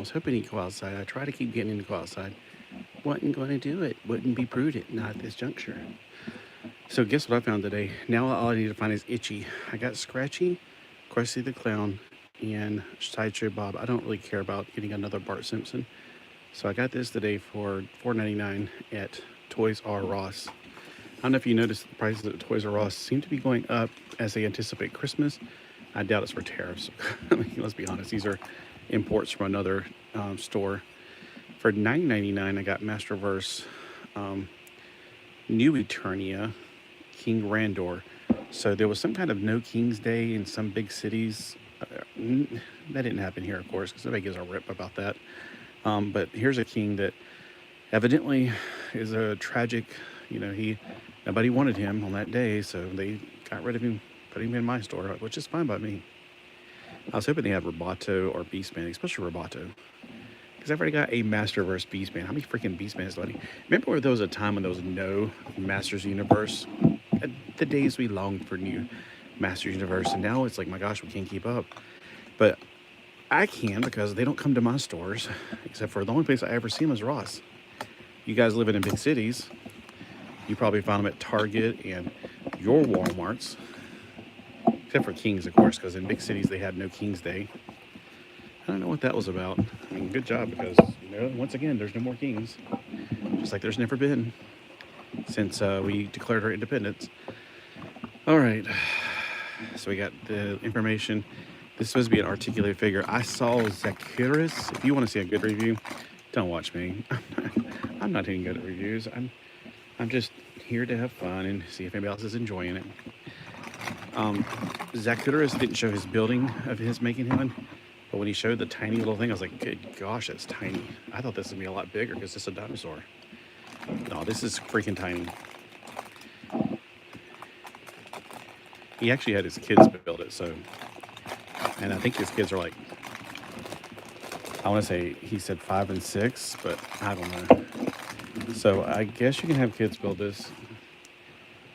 was hoping he'd go outside. I tried to keep getting him to go outside. Wasn't going to do it. Wouldn't be prudent, not at this juncture. So guess what I found today? Now all I need to find is Itchy. I got Scratchy, Krusty the Clown, and Sideshow Bob. I don't really care about getting another Bart Simpson. So I got this today for $4.99 at Toys R Us. I don't know if you noticed the prices at Toys R Us seem to be going up as they anticipate Christmas. I doubt it's for tariffs. I mean, let's be honest, these are imports from another store. For $9.99, I got Masterverse, New Eternia, King Randor. So there was some kind of No King's Day in some big cities. That didn't happen here, of course, because nobody gives a rip about that. But here's a king that evidently is a tragic, nobody wanted him on that day, so they got rid of him, put him in my store, which is fine by me. I was hoping they had Roboto or Beastman, especially Roboto. Because I've already got a Masterverse Beastman. How many freaking Beastmans do I need? Remember where there was a time when there was no Masters Universe? The days we longed for new Masters Universe, and now it's like, my gosh, we can't keep up. But I can, because they don't come to my stores, except for the only place I ever see them is Ross. You guys living in big cities, you probably found them at Target and your Walmarts. Except for Kings, of course, because in big cities they had no King's Day. I don't know what that was about. I mean, good job, because, once again, there's no more Kings. Just like there's never been since we declared our independence. All right. So we got the information. This is supposed to be an articulated figure. I saw Zacchaeus. If you want to see a good review, don't watch me. I'm not any good at reviews. I'm just here to have fun and see if anybody else is enjoying it. Zacchaeus didn't show his building of his making him. But when he showed the tiny little thing, I was like, good gosh, that's tiny. I thought this would be a lot bigger because it's a dinosaur. No, this is freaking tiny. He actually had his kids build it, so. And I think his kids are like, I want to say, he said 5 and 6, but I don't know. So I guess you can have kids build this.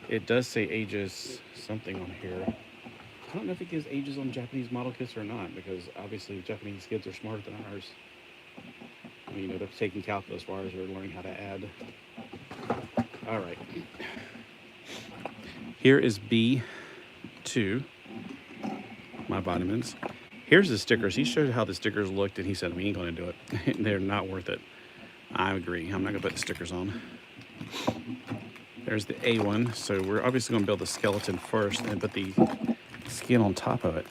It does say ages something on here. I don't know if it gives ages on Japanese model kits or not, because obviously Japanese kids are smarter than ours. I mean, they're taking calculus while they're learning how to add. All right. Here is B2, my vitamins. Here's the stickers. He showed how the stickers looked, and he said, we ain't going to do it. They're not worth it. I agree. I'm not going to put the stickers on. There's the A1. So we're obviously going to build the skeleton first and put the skin on top of it.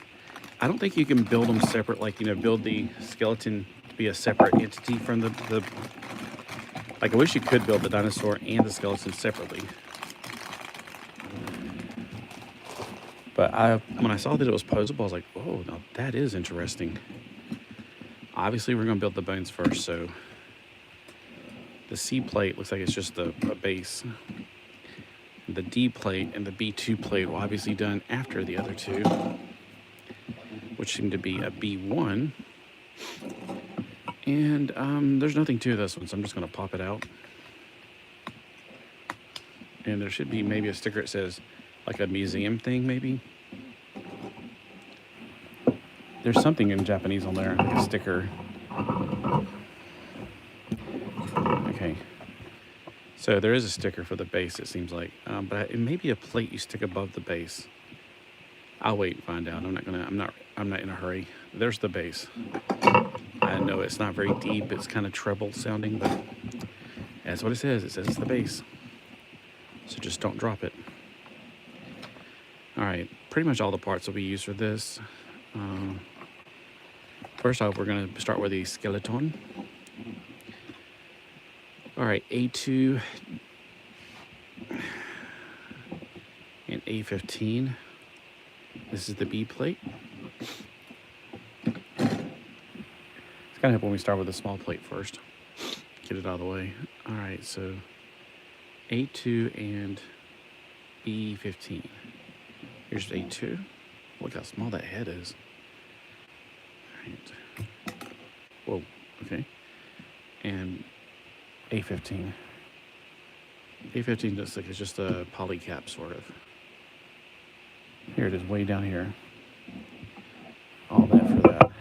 I don't think you can build them separate, like, build the skeleton to be a separate entity from the like, I wish you could build the dinosaur and the skeleton separately. But when I saw that it was posable, I was like, oh, now that is interesting. Obviously, we're going to build the bones first, so the C plate looks like it's just a base. The D plate and the B2 plate will obviously done after the other two, which seem to be a B1. And there's nothing to this one, so I'm just going to pop it out. And there should be maybe a sticker that says, like a museum thing, maybe. There's something in Japanese on there, like a sticker. Okay. So there is a sticker for the base, it seems like, but it may be a plate you stick above the base. I'll wait and find out. I'm not in a hurry. There's the base. I know it's not very deep. It's kind of treble sounding, but that's what it says. It says it's the base. So just don't drop it. All right, pretty much all the parts will be used for this. First off, we're going to start with the skeleton. All right, A2 and A15. This is the B plate. It's kind of helpful when we start with the small plate first. Get it out of the way. All right, so A2 and B15. Here's A2. Look how small that head is. All right. Whoa, okay. And A15. A15 looks like it's just a polycap, sort of. Here it is, way down here. All that for that.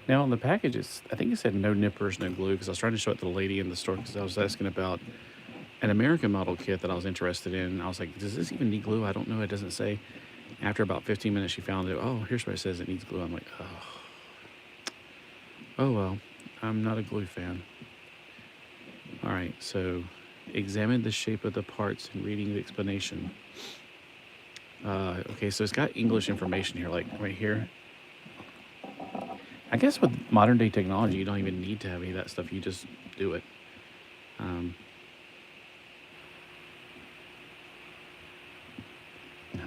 Now on the package, I think it said no nippers, no glue, because I was trying to show it to the lady in the store because I was asking about an American model kit that I was interested in. I was like, does this even need glue? I don't know. It doesn't say. After about 15 minutes, she found it. Oh, here's where it says it needs glue. I'm like, oh well, I'm not a glue fan. All right, so examine the shape of the parts and reading the explanation. Okay, so it's got English information here, like right here. I guess with modern day technology, you don't even need to have any of that stuff. You just do it. I'm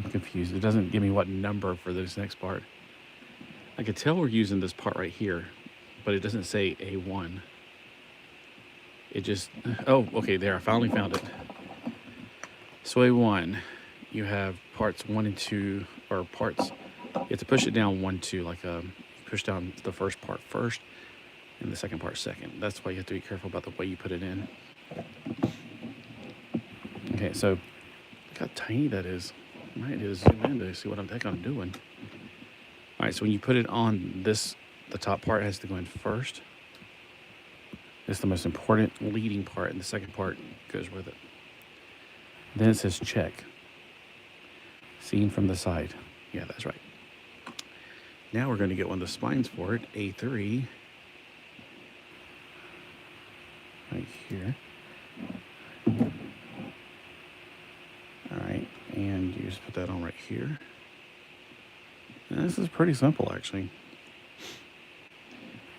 confused. It doesn't give me what number for this next part. I could tell we're using this part right here, but it doesn't say A1. It just, oh, okay, there, I finally found it. So A1, you have parts 1 and 2, or parts, you have to push it down 1, 2, like push down the first part first, and the second part second. That's why you have to be careful about the way you put it in. Okay, so look how tiny that is. I might need to zoom in to see what the heck I'm doing. All right, so when you put it on this, the top part has to go in first. It's the most important leading part, and the second part goes with it. Then it says check. Seen from the side. Yeah, that's right. Now we're going to get one of the spines for it, A3. Right here. All right, and you just put that on right here. And this is pretty simple, actually.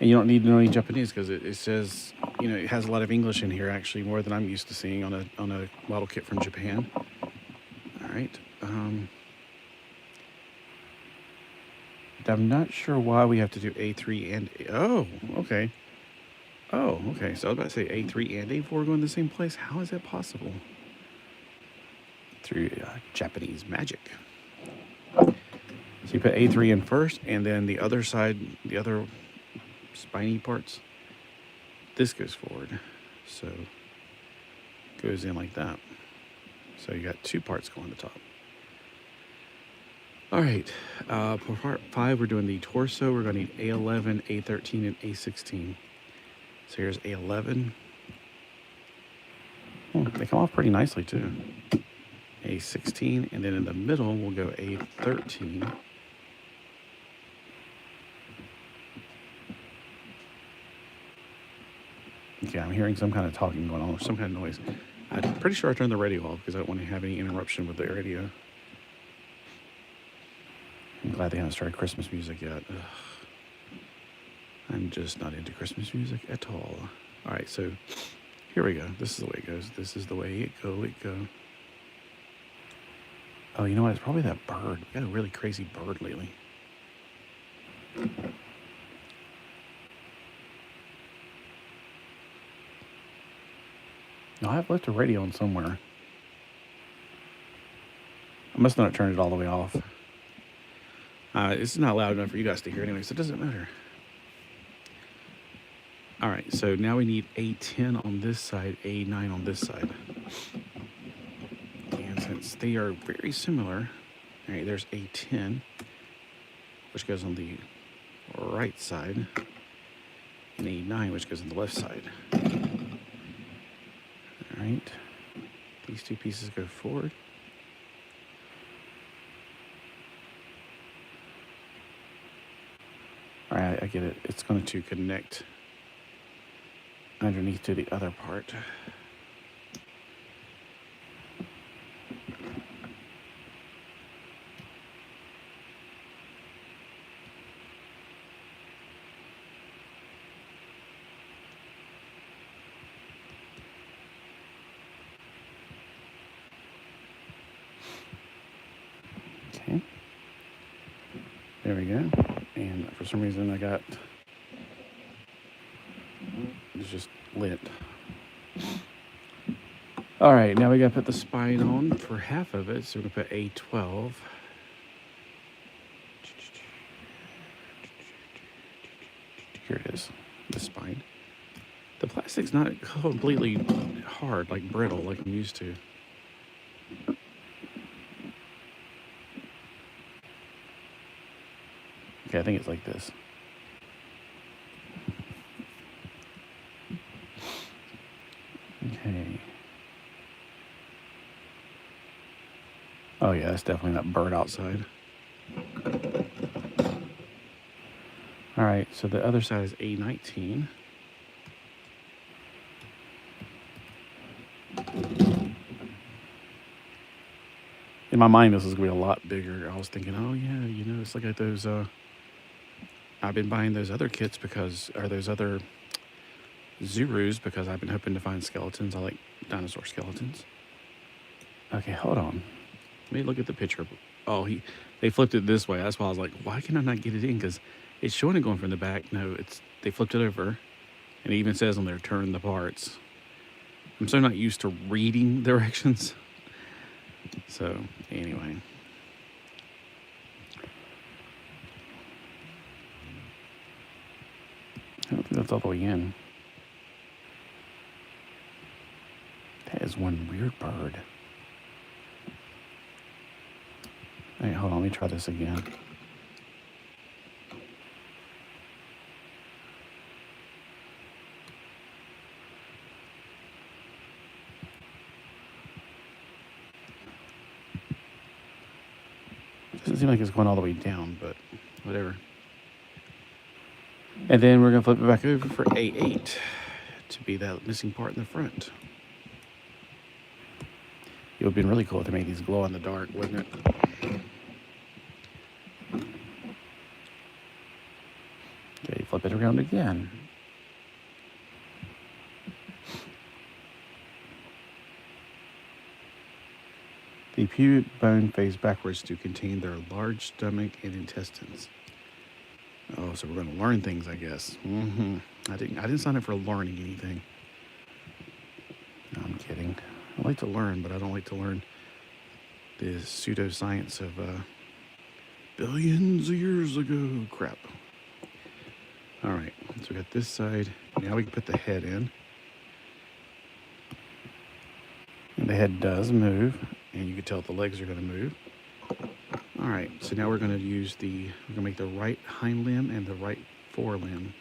And you don't need to know any Japanese because it says, you know, it has a lot of English in here, actually, more than I'm used to seeing on a model kit from Japan. All right. I'm not sure why we have to do A3 and oh, okay. Oh, okay. So I was about to say A3 and A4 go in the same place. How is that possible? Through Japanese magic. So you put A3 in first, and then the other side, the other spiny parts, this goes forward. So it goes in like that. So you got 2 parts going on the top. All right, for part 5, we're doing the torso. We're going to need A11, A13, and A16. So here's A11. Oh, they come off pretty nicely, too. A16, and then in the middle, we'll go A13. Okay, I'm hearing some kind of talking going on, or some kind of noise. I'm pretty sure I turned the radio off because I don't want to have any interruption with the radio. I'm glad they haven't started Christmas music yet. Ugh. I'm just not into Christmas music at all. All right, so here we go. This is the way it goes. This is the way it go. Oh, you know what? It's probably that bird. We got a really crazy bird lately. No, I've left the radio on somewhere. I must not have turned it all the way off. This is not loud enough for you guys to hear anyway, so it doesn't matter. All right, so now we need A10 on this side, A9 on this side. And since they are very similar, all right, there's A10, which goes on the right side, and A9, which goes on the left side. All right, these 2 pieces go forward. All right, I get it. It's going to connect underneath to the other part. Okay. There we go. And for some reason it's just lit. All right, now we gotta put the spine on for half of it. So we're gonna put A12. Here it is, the spine. The plastic's not completely hard, like brittle, like I'm used to. Okay, I think it's like this. yeah, that's definitely that bird outside. All right, so the other side is A19. In my mind, this is going to be a lot bigger. I was thinking, oh, yeah, you know, it's like those, I've been buying those other kits or those other Zurus because I've been hoping to find skeletons. I like dinosaur skeletons. Okay, hold on. Let me look at the picture. Oh, they flipped it this way. That's why I was like, why can I not get it in? Because it's showing it going from the back. No, they flipped it over. And it even says on there, turn the parts. I'm so not used to reading directions. So, anyway. I don't think that's all the way in. That is one weird bird. All right, hold on. Let me try this again. Doesn't seem like it's going all the way down, but whatever. And then we're going to flip it back over for A8 to be that missing part in the front. It would have been really cool if they made these glow in the dark, wouldn't it? Okay, flip it around again. The pubic bone face backwards to contain their large stomach and intestines. Oh, so we're going to learn things, I guess. I didn't sign up for learning anything. No, I'm kidding. I like to learn, but I don't like to learn the pseudoscience of billions of years ago crap. All right, so we got this side. Now we can put the head in. And the head does move, and you can tell the legs are going to move. All right, so now we're going to make the right hind limb and the right forelimb.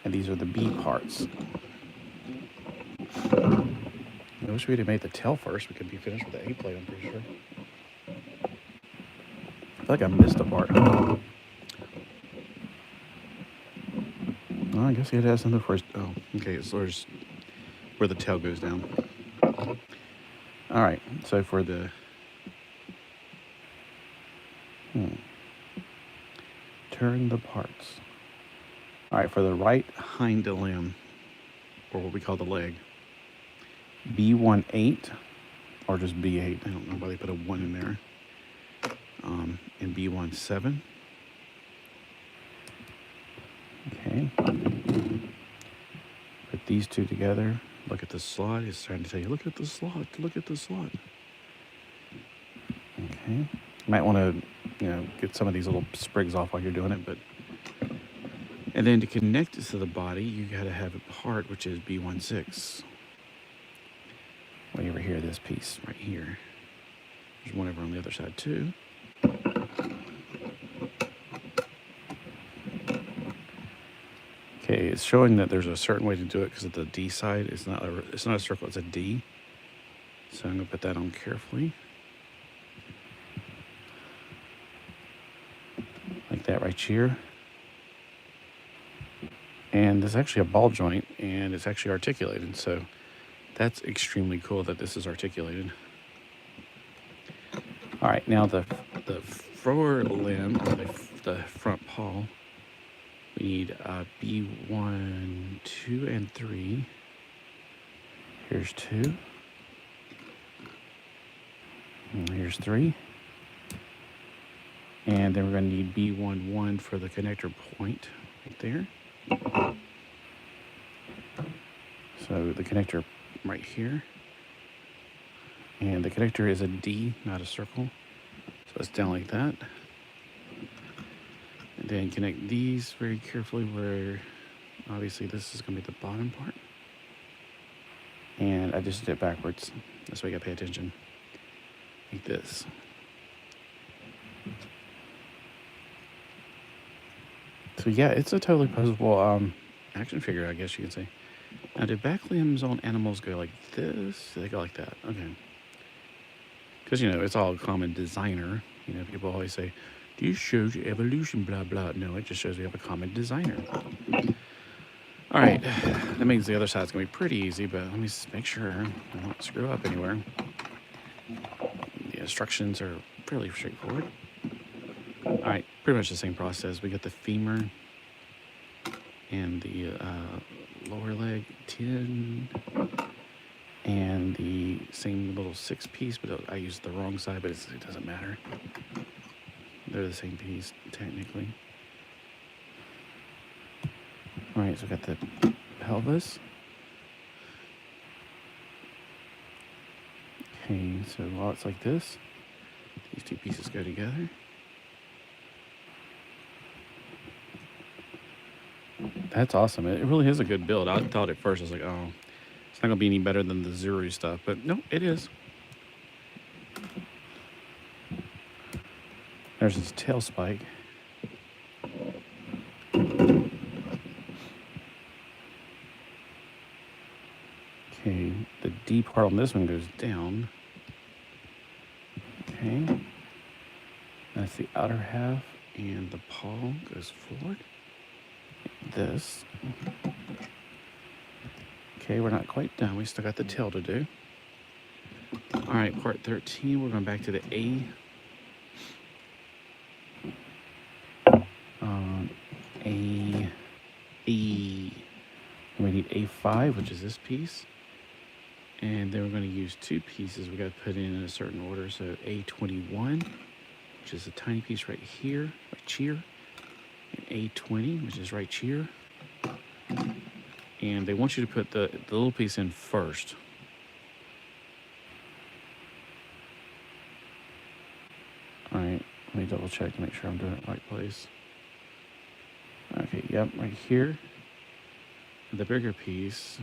And these are the B parts. I wish we'd have made the tail first. We could be finished with the A plate, I'm pretty sure. I feel like I missed a part. Oh, I guess he had to have something first. Oh, okay, so there's where the tail goes down. All right, so for the turn the parts. All right, for the right hind limb, or what we call the leg, B18, or just B8. I don't know why they put a 1 in there. And B17. Okay. Put these two together. Look at the slot. It's trying to tell you, look at the slot. Look at the slot. Okay. You might want to, get some of these little sprigs off while you're doing it, but. And then to connect it to the body, you got to have a part which is B16. Way over here, this piece right here. There's one over on the other side too. Okay, it's showing that there's a certain way to do it because of the D side. It's not a circle, it's a D. So I'm gonna put that on carefully. Like that right here. And there's actually a ball joint, and it's actually articulated. So that's extremely cool that this is articulated. All right, now the forelimb, or the front paw, we need B1, 2, and 3. Here's 2. And here's 3. And then we're going to need B11 for the connector point right there. So the connector right here. And the connector is a D, not a circle. So it's down like that. And then connect these very carefully where obviously this is going to be the bottom part. And I just did it backwards. That's why you got to pay attention. Like this. So yeah, it's a totally posable action figure, I guess you could say. Now, do back limbs on animals go like this? Do they go like that? Okay. Because, you know, it's all common designer. You know, people always say, this shows you evolution, blah, blah. No, it just shows we have a common designer. All right, that means the other side's going to be pretty easy, but let me make sure I don't screw up anywhere. The instructions are fairly straightforward. All right, pretty much the same process. We got the femur and the lower leg 10, and the same little 6 piece, but I used the wrong side, but it doesn't matter. They're the same piece, technically. All right, so we got the pelvis. Okay, so while it's like this, these two pieces go together. That's awesome. It really is a good build. I thought at first, I was like, oh, it's not going to be any better than the Zuru stuff. But no, it is. There's his tail spike. Okay, the D part on this one goes down. Okay. That's the outer half. And the paw goes forward. This. Okay, we're not quite done. We still got the tail to do. All right, part 13, we're going back to the A. E. We need A5, which is this piece. And then we're going to use 2 pieces we got to put in a certain order. So A21, which is a tiny piece right here, right here. And A20, which is right here. And they want you to put the little piece in first. All right, let me double check to make sure I'm doing it in the right place. Okay, yep, right here. The bigger piece.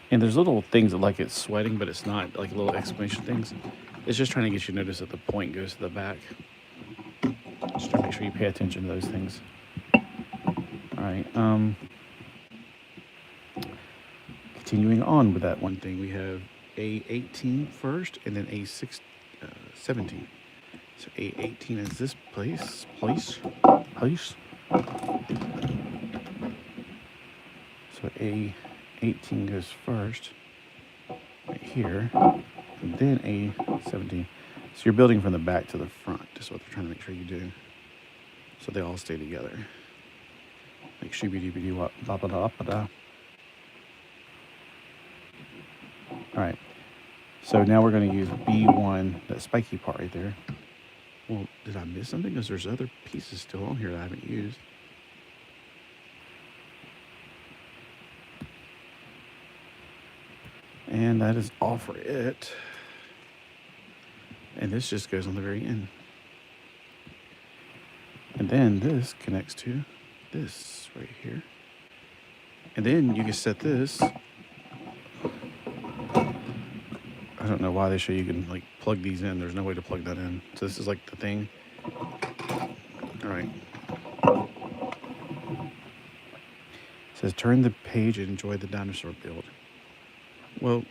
And there's little things that like it's sweating, but it's not, like little exclamation things. It's just trying to get you to notice that the point goes to the back. Just to make sure you pay attention to those things. All right, continuing on with that one thing, we have A18 first, and then A17. So A18 is this place. So A18 goes first, right here, and then A17. So you're building from the back to the front. That's what they're trying to make sure you do. So they all stay together. Like shooby-dooby-doo, ba-ba-da-ba-da. All right. So now we're going to use B1, that spiky part right there. Well, did I miss something? Because there's other pieces still on here that I haven't used. And that is all for it. And this just goes on the very end. And then this connects to this right here. And then you can set this. I don't know why they show you can like plug these in. There's no way to plug that in. So this is like the thing. All right. It says turn the page and enjoy the dinosaur build. Well,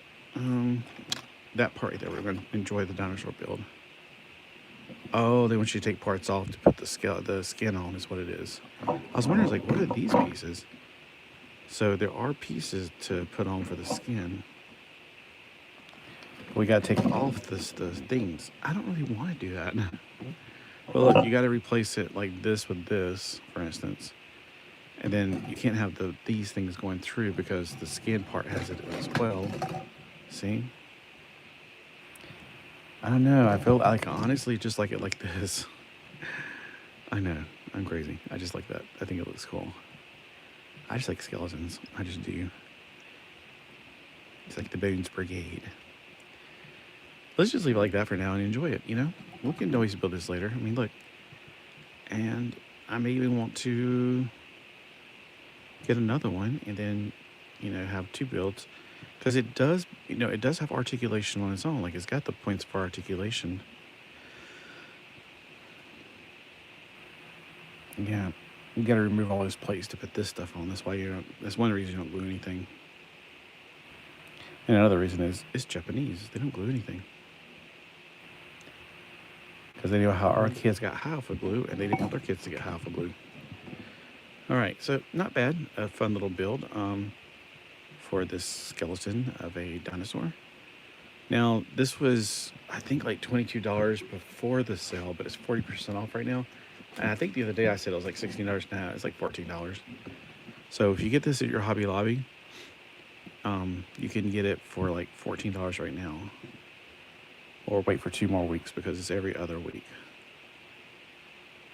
that part right there, we're going to enjoy the dinosaur build. Oh, they want you to take parts off to put the skin on is what it is. I was wondering, like, what are these pieces? So there are pieces to put on for the skin. We got to take off the things. I don't really want to do that. But look, you got to replace it like this with this, for instance. And then you can't have these things going through because the skin part has it as well. See? I don't know. I feel like honestly just like it like this. I know. I'm crazy. I just like that. I think it looks cool. I just like skeletons. I just do. It's like the Bones Brigade. Let's just leave it like that for now and enjoy it, you know? We can always build this later. I mean, look. And I may even want to get another one and then, you know, have 2 builds. Because it does, you know, it does have articulation on its own. Like, it's got the points for articulation. Yeah. You got to remove all those plates to put this stuff on. That's why you don't, that's one reason you don't glue anything. And another reason is, it's Japanese. They don't glue anything. because they know how our kids got high off of glue, and they didn't want their kids to get high off of glue. All right, so not bad. A fun little build for this skeleton of a dinosaur. Now, this was, I think, like $22 before the sale, but it's 40% off right now. And I think the other day I said it was like $16 now. It's like $14. So if you get this at your Hobby Lobby, you can get it for like $14 right now. Or wait for 2 more weeks because it's every other week.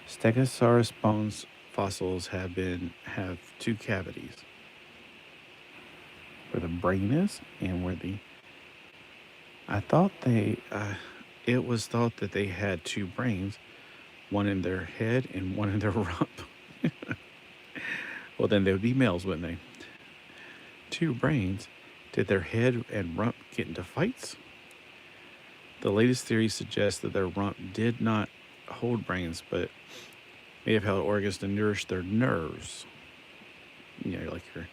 Stegosaurus bones fossils have 2 cavities. Where the brain is and where the... I thought it was thought that they had 2 brains, one in their head and one in their rump. Well, then they would be males, wouldn't they? 2 brains. Did their head and rump get into fights? The latest theory suggests that their rump did not hold brains, but may have held organs to nourish their nerves. You know, like your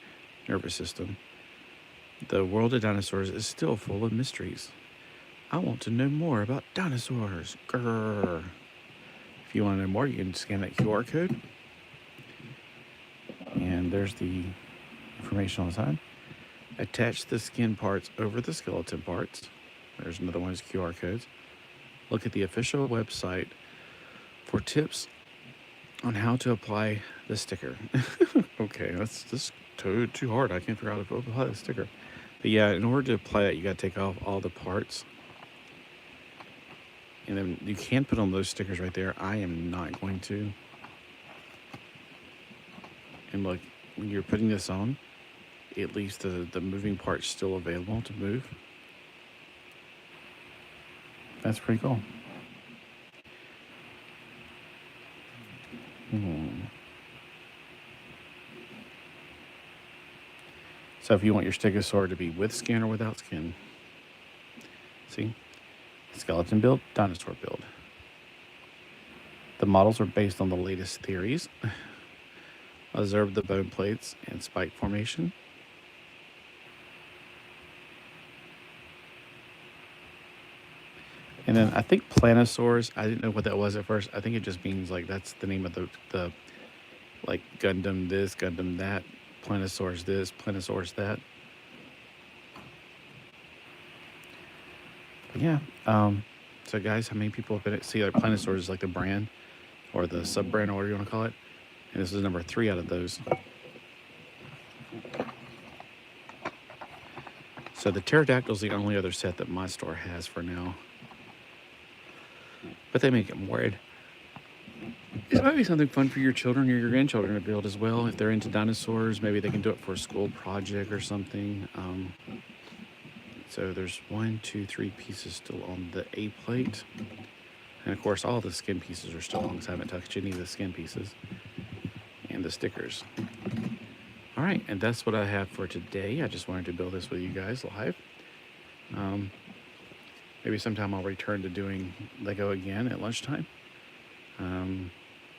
nervous system. The world of dinosaurs is still full of mysteries. I want to know more about dinosaurs. Grrr. If you want to know more, you can scan that QR code. And there's the information on the side. Attach the skin parts over the skeleton parts. There's another one of those QR codes. Look at the official website for tips on how to apply the sticker. Okay, that's just too hard. I can't figure out how to apply the sticker. But yeah, in order to apply it, you got to take off all the parts. And then you can put on those stickers right there. I am not going to. And look, when you're putting this on, it leaves the moving parts still available to move. That's pretty cool. So if you want your stegosaur to be with skin or without skin, see? Skeleton build, dinosaur build. The models are based on the latest theories. Observe the bone plates and spike formation. And then I think planosaurs, I didn't know what that was at first. I think it just means like that's the name of the like Gundam this, Gundam that, Planosaurus this, Planosaurus that. But yeah, so guys, how many people have been see like Planosaurus is like the brand or the sub-brand or whatever you want to call it. And this is number 3 out of those. So the pterodactyl is the only other set that my store has for now. But they make it more. It might be something fun for your children or your grandchildren to build as well. If they're into dinosaurs, maybe they can do it for a school project or something. So there's 1, 2, 3 pieces still on the A plate. And of course, all the skin pieces are still on because I haven't touched any of the skin pieces and the stickers. All right, and that's what I have for today. I just wanted to build this with you guys live. Maybe sometime I'll return to doing Lego again at lunchtime.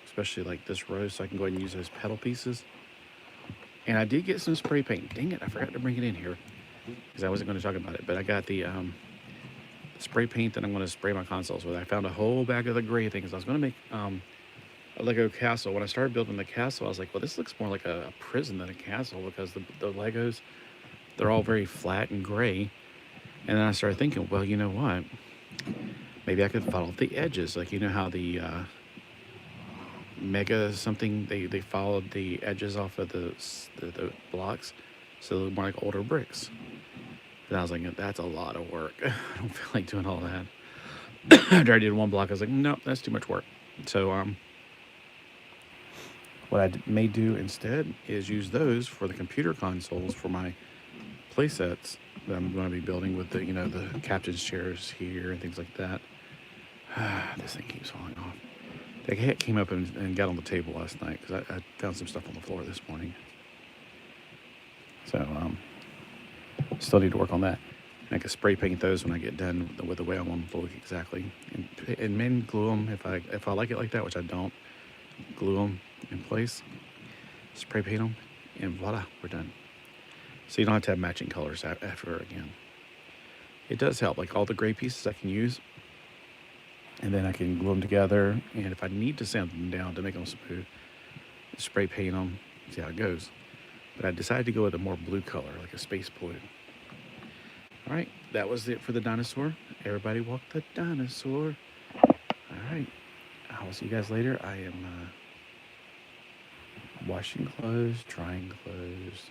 Especially like this row, so I can go ahead and use those pedal pieces. And I did get some spray paint. Dang it, I forgot to bring it in here because I wasn't going to talk about it. But I got the spray paint that I'm going to spray my consoles with. I found a whole bag of the gray things. I was going to make a Lego castle. When I started building the castle, I was like, well, this looks more like a prison than a castle because the Legos, they're all very flat and gray. And then I started thinking, well, you know what? Maybe I could follow the edges. Like, you know how the Mega something, they followed the edges off of the blocks. So they look more like older bricks. And I was like, that's a lot of work. I don't feel like doing all that. After I did one block, I was like, nope, that's too much work. So, what I may do instead is use those for the computer consoles for my play sets that I'm going to be building with the, you know, the captain's chairs here and things like that. This thing keeps falling off. The cat came up and got on the table last night because I found some stuff on the floor this morning. So, still need to work on that. I can spray paint those when I get done with the way I want them to look exactly. And then glue them if I like it like that, which I don't. Glue them in place, spray paint them, and voila, we're done. So you don't have to have matching colors after again. It does help, like all the gray pieces I can use. and then I can glue them together. And if I need to sand them down to make them smooth, spray paint them, see how it goes. But I decided to go with a more blue color, like a space blue. All right, that was it for the dinosaur. Everybody walk the dinosaur. All right, I'll see you guys later. I am washing clothes, drying clothes.